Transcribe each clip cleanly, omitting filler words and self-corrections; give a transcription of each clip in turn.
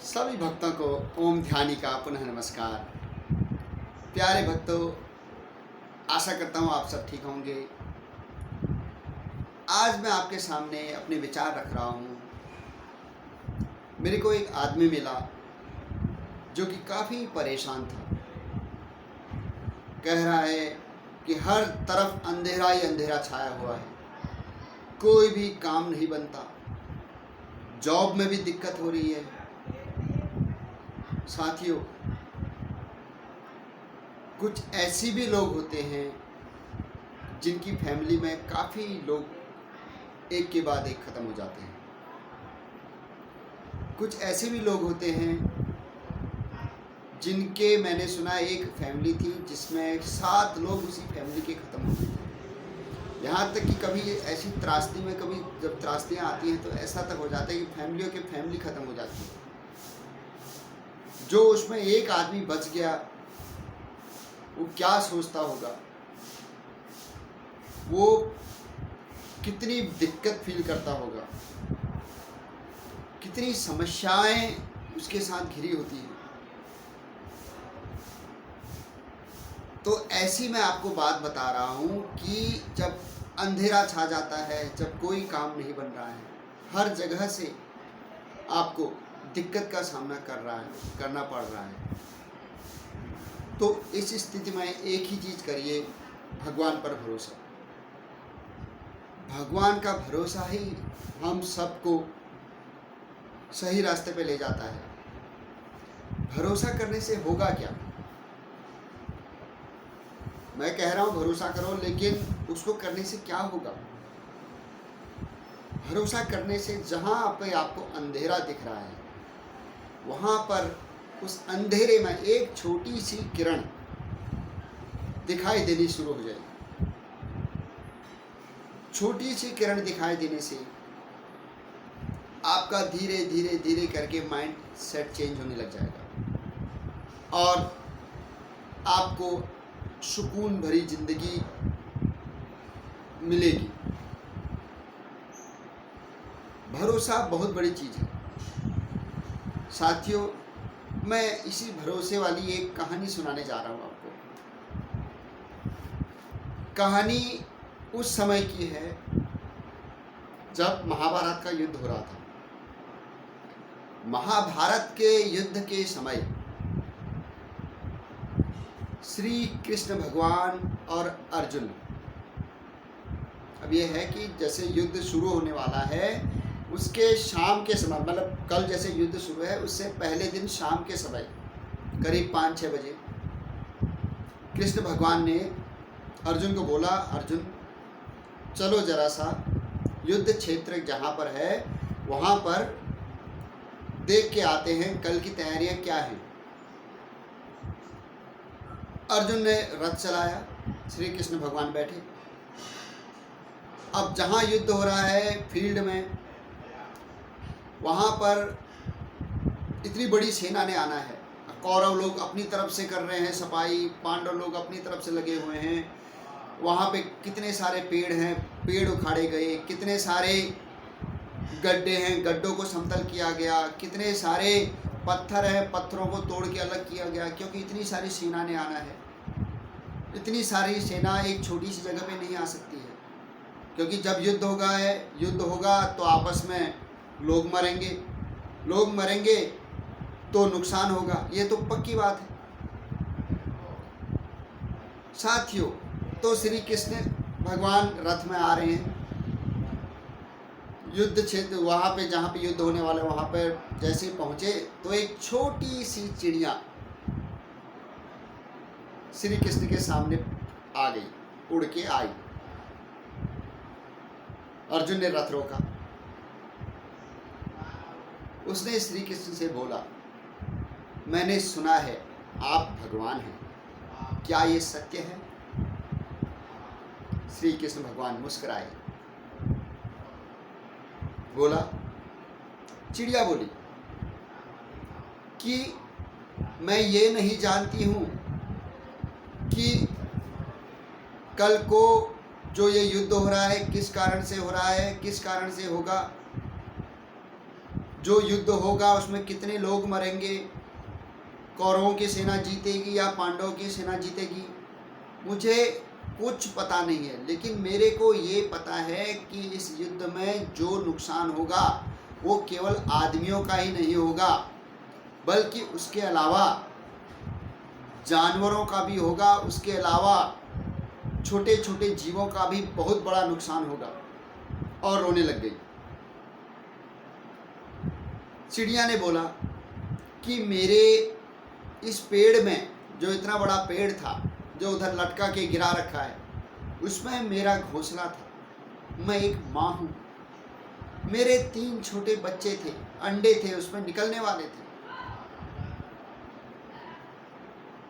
सभी भक्तों को ओम ध्यानी का पुनः नमस्कार। प्यारे भक्तों, आशा करता हूँ आप सब ठीक होंगे। आज मैं आपके सामने अपने विचार रख रहा हूँ। मेरे को एक आदमी मिला जो कि काफ़ी परेशान था। कह रहा है कि हर तरफ अंधेरा ही अंधेरा छाया हुआ है, कोई भी काम नहीं बनता, जॉब में भी दिक्कत हो रही है। साथियों, कुछ ऐसी भी लोग होते हैं जिनकी फैमिली में काफ़ी लोग एक के बाद एक ख़त्म हो जाते हैं। कुछ ऐसे भी लोग होते हैं जिनके मैंने सुना एक फैमिली थी जिसमें 7 लोग उसी फैमिली के ख़त्म हो गए। यहाँ तक कि कभी ऐसी त्रासदी में कभी जब त्रासदियाँ आती हैं तो ऐसा तक हो जाता है कि फैमिलियों की फैमिली ख़त्म हो जाती है। जो उसमें एक आदमी बच गया वो क्या सोचता होगा, वो कितनी दिक्कत फील करता होगा, कितनी समस्याएं उसके साथ घिरी होती हैं। तो ऐसी मैं आपको बात बता रहा हूँ कि जब अंधेरा छा जाता है, जब कोई काम नहीं बन रहा है, हर जगह से आपको दिक्कत का सामना करना पड़ रहा है, तो इस स्थिति में एक ही चीज़ करिए, भगवान पर भरोसा। भगवान का भरोसा ही हम सबको सही रास्ते पे ले जाता है। भरोसा करने से होगा क्या? मैं कह रहा हूँ भरोसा करो, लेकिन उसको करने से क्या होगा? भरोसा करने से जहाँ पे आपको अंधेरा दिख रहा है, वहाँ पर उस अंधेरे में एक छोटी सी किरण दिखाई देनी शुरू हो जाएगी। छोटी सी किरण दिखाई देने से आपका धीरे धीरे धीरे करके माइंड सेट चेंज होने लग जाएगा और आपको सुकून भरी जिंदगी मिलेगी। भरोसा बहुत बड़ी चीज़ है। साथियों, मैं इसी भरोसे वाली एक कहानी सुनाने जा रहा हूँ आपको। कहानी उस समय की है जब महाभारत का युद्ध हो रहा था। महाभारत के युद्ध के समय श्री कृष्ण भगवान और अर्जुन, अब ये है कि जैसे युद्ध शुरू होने वाला है उसके शाम के समय, मतलब कल जैसे युद्ध शुरू है उससे पहले दिन शाम के समय करीब 5-6 बजे कृष्ण भगवान ने अर्जुन को बोला, अर्जुन चलो जरा सा युद्ध क्षेत्र जहाँ पर है वहाँ पर देख के आते हैं, कल की तैयारियाँ क्या हैं। अर्जुन ने रथ चलाया, श्री कृष्ण भगवान बैठे। अब जहाँ युद्ध हो रहा है फील्ड में, वहाँ पर इतनी बड़ी सेना ने आना है। कौरव लोग अपनी तरफ से कर रहे हैं सफाई, पांडव लोग अपनी तरफ से लगे हुए हैं। वहाँ पे कितने सारे पेड़ हैं, पेड़ उखाड़े गए, कितने सारे गड्ढे हैं, गड्ढों को समतल किया गया, कितने सारे पत्थर हैं, पत्थरों को तोड़ के अलग किया गया, क्योंकि इतनी सारी सेना ने आना है। इतनी सारी सेना एक छोटी सी जगह पे नहीं आ सकती है, क्योंकि जब युद्ध होगा तो आपस में लोग मरेंगे तो नुकसान होगा, ये तो पक्की बात है। साथियों, तो श्री कृष्ण भगवान रथ में आ रहे हैं। युद्ध क्षेत्र वहाँ पे जहाँ पे युद्ध होने वाला है वहाँ पर जैसे ही पहुँचे तो एक छोटी सी चिड़िया श्री कृष्ण के सामने आ गई, उड़ के आई। अर्जुन ने रथ रोका। उसने श्री कृष्ण से बोला, मैंने सुना है आप भगवान हैं, क्या ये सत्य है? श्री कृष्ण भगवान मुस्कुराए। बोला, चिड़िया बोली कि मैं ये नहीं जानती हूँ कि कल को जो ये युद्ध हो रहा है किस कारण से हो रहा है, किस कारण से होगा। जो युद्ध होगा उसमें कितने लोग मरेंगे, कौरवों की सेना जीतेगी या पांडवों की सेना जीतेगी, मुझे कुछ पता नहीं है। लेकिन मेरे को ये पता है कि इस युद्ध में जो नुकसान होगा वो केवल आदमियों का ही नहीं होगा, बल्कि उसके अलावा जानवरों का भी होगा, उसके अलावा छोटे छोटे जीवों का भी बहुत बड़ा नुकसान होगा। और रोने लग गई। चिड़िया ने बोला कि मेरे इस पेड़ में, जो इतना बड़ा पेड़ था जो उधर लटका के गिरा रखा है, उसमें मेरा घोंसला था। मैं एक माँ हूँ, मेरे 3 छोटे बच्चे थे, अंडे थे उसमें निकलने वाले थे,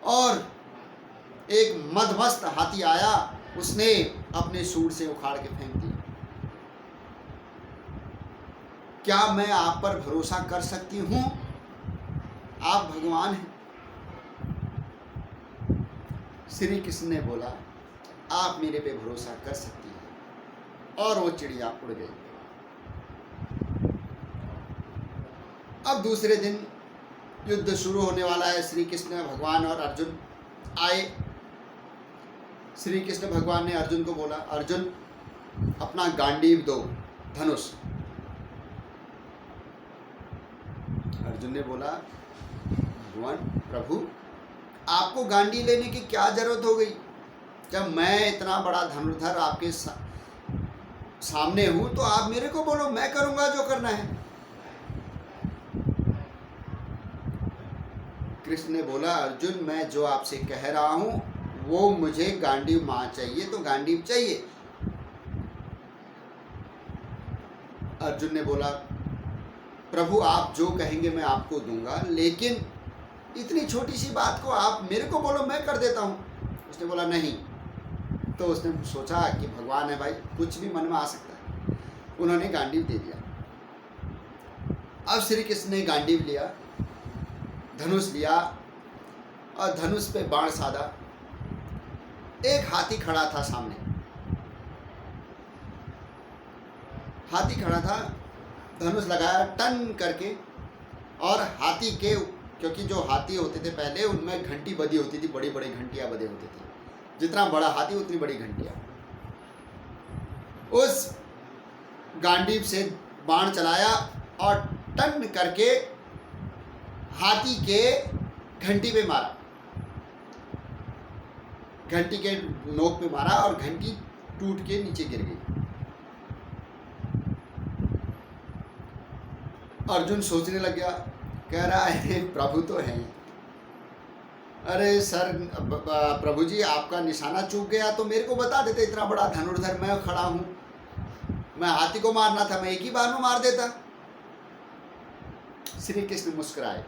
और एक मदमस्त हाथी आया, उसने अपने सूंड से उखाड़ के फेंक दिया। क्या मैं आप पर भरोसा कर सकती हूँ? आप भगवान हैं। श्री कृष्ण ने बोला, आप मेरे पे भरोसा कर सकती हैं। और वो चिड़िया उड़ गई। अब दूसरे दिन युद्ध शुरू होने वाला है। श्री कृष्ण भगवान और अर्जुन आए। श्री कृष्ण भगवान ने अर्जुन को बोला, अर्जुन अपना गांडीव दो, धनुष। अर्जुन ने बोला, भगवान प्रभु, आपको गांडी लेने की क्या जरूरत हो गई? जब मैं इतना बड़ा धनुर्धर आपके सामने हूं तो आप मेरे को बोलो, मैं करूंगा जो करना है। कृष्ण ने बोला, अर्जुन मैं जो आपसे कह रहा हूं वो मुझे गांडीव मां चाहिए तो गांडीव चाहिए। अर्जुन ने बोला, प्रभु आप जो कहेंगे मैं आपको दूंगा, लेकिन इतनी छोटी सी बात को आप मेरे को बोलो, मैं कर देता हूं। उसने बोला नहीं। तो उसने सोचा कि भगवान है भाई, कुछ भी मन में आ सकता है। उन्होंने गांडीव दे दिया। अब श्री कृष्ण ने गांडीव लिया, धनुष लिया और धनुष पे बाण साधा। एक हाथी खड़ा था सामने। हाथी खड़ा था, धनुष लगाया टन करके, और हाथी के, क्योंकि जो हाथी होते थे पहले उनमें घंटी बधी होती थी, बड़ी बड़ी घंटियां बधे होते थे। जितना बड़ा हाथी उतनी बड़ी घंटियां। उस गांडीव से बाण चलाया और टन करके हाथी के घंटी पे मारा, घंटी के नोक पे मारा और घंटी टूट के नीचे गिर गई। अर्जुन सोचने लग गया, कह रहा है प्रभु तो हैं। अरे सर, प्रभु जी आपका निशाना चूक गया तो मेरे को बता देते, इतना बड़ा धनुर्धर मैं खड़ा हूं, मैं हाथी को मारना था, मैं एक ही बार में मार देता। श्री कृष्ण मुस्कुराए,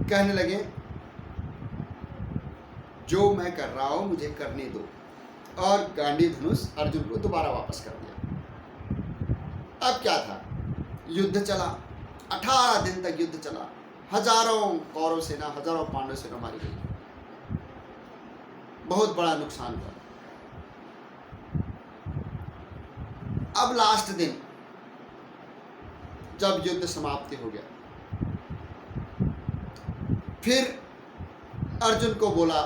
कहने लगे, जो मैं कर रहा हूं मुझे करने दो। और गांडी धनुष अर्जुन को दोबारा वापस कर दिया। अब क्या था, युद्ध चला, 18 दिन तक युद्ध चला। हजारों कौरव सेना, हजारों पांडव सेना मारी गई, बहुत बड़ा नुकसान हुआ। अब लास्ट दिन जब युद्ध समाप्ति हो गया, फिर अर्जुन को बोला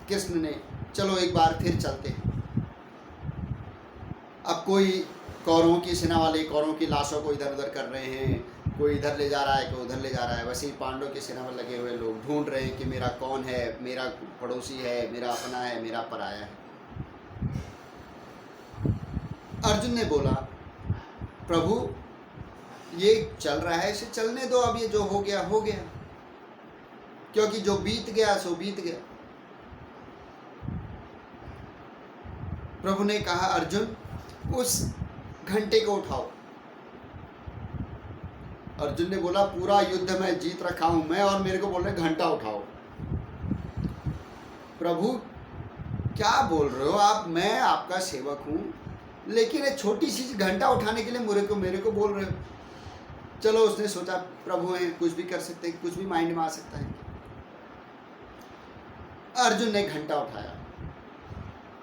कृष्ण ने, चलो एक बार फिर चलते हैं। अब कोई कौरवों की सेना वाले कौरवों की लाशों को इधर उधर कर रहे हैं, कोई इधर ले जा रहा है, कोई उधर ले जा रहा है। वैसे ही पांडव की सेना में लगे हुए लोग ढूंढ रहे हैं कि मेरा कौन है, मेरा पड़ोसी है, मेरा अपना है, मेरा पराया है। अर्जुन ने बोला, प्रभु ये चल रहा है, इसे चलने दो, अब ये जो हो गया हो गया, क्योंकि जो बीत गया सो बीत गया। प्रभु ने कहा, अर्जुन उस घंटे को उठाओ। अर्जुन ने बोला, पूरा युद्ध में जीत रखा हूं मैं, और मेरे को बोल रहे घंटा उठाओ। प्रभु क्या बोल रहे हो आप, मैं आपका सेवक हूं, लेकिन एक छोटी सी घंटा उठाने के लिए मेरे को बोल रहे हो। चलो, उसने सोचा प्रभु हैं, कुछ भी कर सकते हैं, कुछ भी माइंड में आ सकता है। अर्जुन ने घंटा उठाया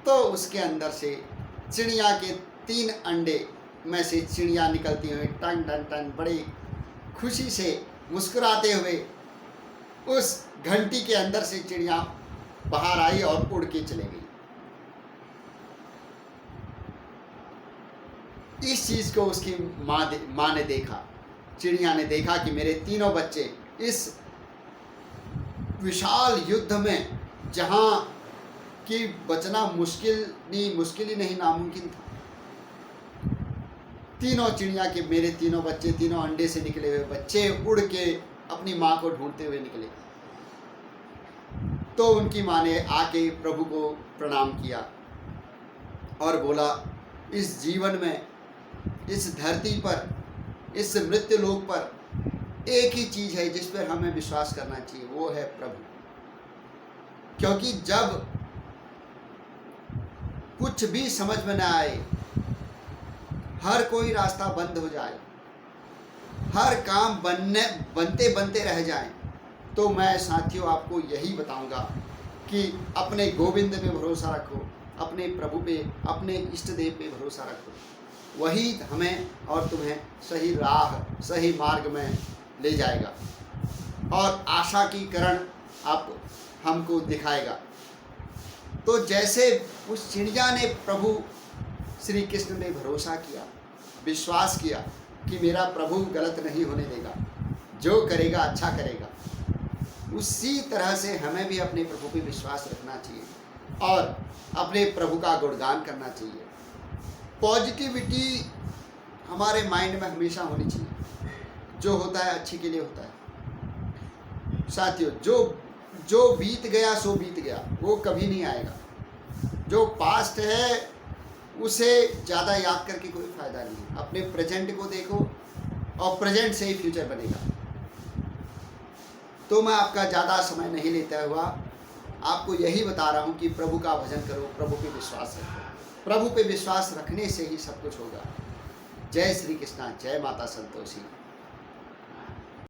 तो उसके अंदर से चिड़िया के 3 अंडे में से चिड़िया निकलती हुई टन टन टन बड़ी खुशी से मुस्कुराते हुए उस घंटी के अंदर से चिड़िया बाहर आई और उड़ के चले गई। इस चीज को उसकी माँ ने देखा, चिड़िया ने देखा कि मेरे तीनों बच्चे इस विशाल युद्ध में, जहां कि बचना मुश्किल ही नहीं नामुमकिन था, तीनों चिड़िया के मेरे तीनों बच्चे, तीनों अंडे से निकले हुए बच्चे उड़ के अपनी माँ को ढूंढते हुए निकले। तो उनकी माँ ने आके प्रभु को प्रणाम किया और बोला, इस जीवन में, इस धरती पर, इस मृत्यु लोक पर एक ही चीज है जिस पर हमें विश्वास करना चाहिए, वो है प्रभु। क्योंकि जब कुछ भी समझ में न आए, हर कोई रास्ता बंद हो जाए, हर काम बनते बनते रह जाए, तो मैं साथियों आपको यही बताऊंगा कि अपने गोविंद में भरोसा रखो, अपने प्रभु पे, अपने इष्ट देव पे भरोसा रखो। वही हमें और तुम्हें सही राह, सही मार्ग में ले जाएगा और आशा की किरण आप हमको दिखाएगा। तो जैसे उस चिड़िया ने प्रभु श्री कृष्ण में भरोसा किया, विश्वास किया कि मेरा प्रभु गलत नहीं होने देगा, जो करेगा अच्छा करेगा, उसी तरह से हमें भी अपने प्रभु पे विश्वास रखना चाहिए और अपने प्रभु का गुणगान करना चाहिए। पॉजिटिविटी हमारे माइंड में हमेशा होनी चाहिए। जो होता है अच्छे के लिए होता है साथियों। जो बीत गया सो बीत गया, वो कभी नहीं आएगा। जो पास्ट है उसे ज़्यादा याद करके कोई फ़ायदा नहीं है। अपने प्रेजेंट को देखो और प्रेजेंट से ही फ्यूचर बनेगा। तो मैं आपका ज़्यादा समय नहीं लेता हुआ आपको यही बता रहा हूँ कि प्रभु का भजन करो, प्रभु पे विश्वास रखो। प्रभु पे विश्वास रखने से ही सब कुछ होगा। जय श्री कृष्णा, जय माता संतोषी।